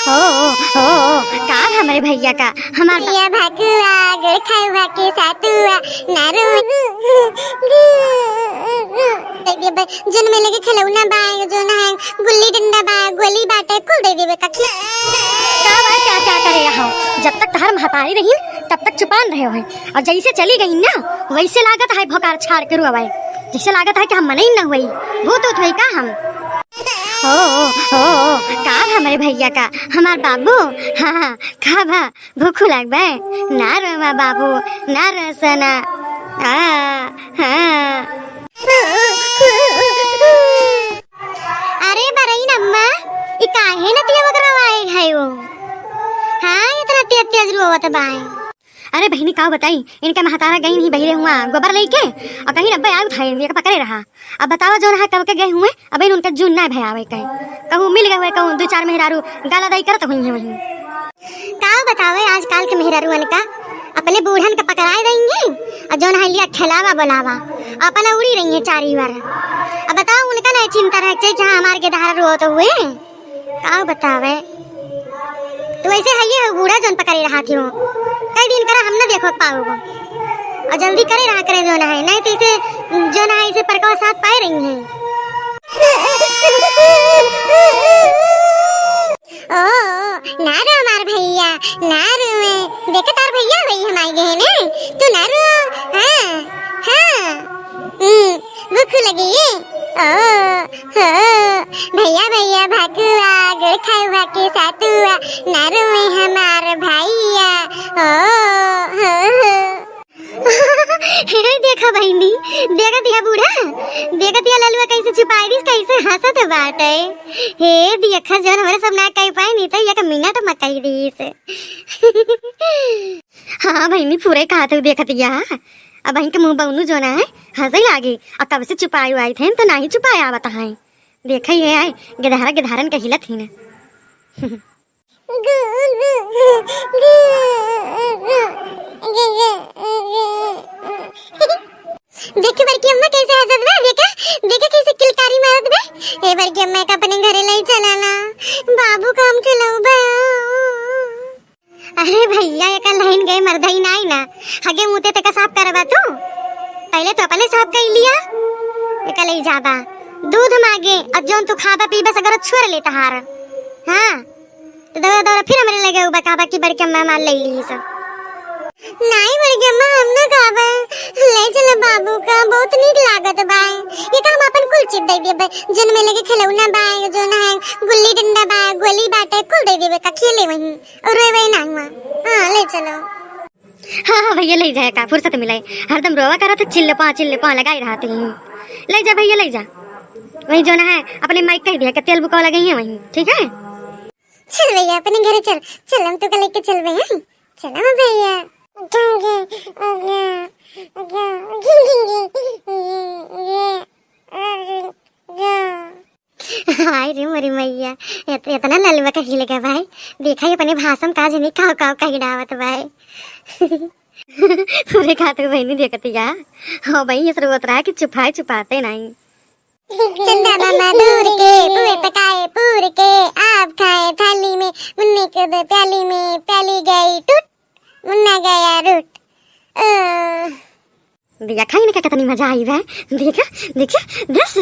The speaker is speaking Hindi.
का हमारे भैया का हमारे भैया भाकुआ गुड़ खाए भाके सातुआ नारो जन में लगे खिलौना बाए जो ना है गुल्ली डंडा बाए गोली बाटे कुल दे देबे का क्या क्या करे यहाँ। जब तक तहर महतारी रही तब तक चुपान रहे हो और जैसे चली गई ना वैसे लागत है भोकार छाड़ के रुआवे जैसे लागत है कि हम मने ना हुई भूत उत हुई का हम का हमारे भैया का हमार बाबू हाँ खा भा भूख लगबे ना रो बाबू ना रो सना अरे बरई नम्मा ई काहे न तिया वगैरह आए है वो हाँ इतना तेज तेज रोवत बाए। अरे बहनी का बताई इनका महतारा गई नहीं बहिरे हुआ गोबर लेके और कहीं रब्बे आग उठाए ये पकड़े रहा। अब बताओ जो रहा कब के गए हुए अब इन उनका जून ना भयावे कहीं कहूँ मिल गए कहूँ दो चार मेहरारू गाला दाई करत हुई है वहीं का बतावे आजकल के मेहरारू का अपने बूढ़न का पकड़ाए देंगे और जो लिया खिलावा बुलावा अपना उड़ी रही है चारी बार। अब बताओ उनका नहीं चिंता रह चाहिए जहाँ हमारे के धारा रो तो हुए का बतावे तो वैसे है ये बूढ़ा जोन पकड़े रहा थी वो कई दिन करा हम ना देखो पाओगे और जल्दी करे रहा करे जो ना है नहीं तो इसे जो ना है इसे परका साथ पाए रही हैं। ओ नारो हमार भैया नारो में देखे तार भैया वही हमारे गए ने तू नारो हाँ हाँ भूख लगी भैया भैया भाकुआ गुड़ खाए भाके सातुआ नारो में हमार भैया देखा बहनी देखा दिया बूढ़ा देखा दिया ललुआ कैसे छुपाई दी कैसे हंसत बाटे हे देखा जन हमारे सब ना कह पाए नहीं तो ये मिनट मत कही दी से हाँ बहनी पूरे कहा तो देखा दिया अब बहन के मुंह बहुनु जो ना है हंसे लागे और कब से छुपाई आई थे तो ना ही छुपाया बताए देखा ही है गिधारा गिधारन का हिलत ही ना देखे बड़की अम्मा कैसे हंसत बा देखा देखा कैसे किलकारी मारत बा ए बड़की अम्मा का अपने घरे ले चलाना बाबू काम खिलाऊ बा। अरे भैया एक लाइन गए मर्दई नाई ना हगे मुते तक साफ करबा तू पहले तो अपने साफ कर लिया एक ले जाबा दूध मांगे और जोन तू खाबा पीबा सगर छोड़ लेता हार हां तो दवा दवा फिर हमरे लगे उबा काबा की बड़की अम्मा मार ले ली सब नहीं बड़की अम्मा हम ना खाबा ले चलो बाबू का बहुत नीक लागत बा ये काम अपन कुल चिप दे देबे जन में लगे खिलौना बा जो ना है गुल्ली डंडा बा गोली बाटे कुल दे देबे का खेले वहीं और रोए वहीं ना हां ले चलो हाँ भैया ले जाए का फुर्सत मिले हरदम रोवा करा तो चिल्ले पा लगाई रहती हूँ ले जा भैया ले जा वही जो ना है अपने माइक कह दिया कि तेल बुका लगाई है वहीं ठीक है चल भैया अपने घर चल चल हम तो लेके चल भैया चलो भैया हाय रे मोरी मैया इतना ललवा कही लगा भाई देखा ही अपने भाषण काज नहीं काव काव कही डावत भाई पूरे खाते भाई नहीं देखती यार हाँ भाई ये सब रहा कि छुपाते नहीं चंदा मामा दूर के पुए पकाए पूर के आप खाए थाली में मुन्ने के दे प्याली में प्याली गई टूट मुन्ना गया रूट दिया खाई ने क्या कितनी मजा आई है देखा देखा दस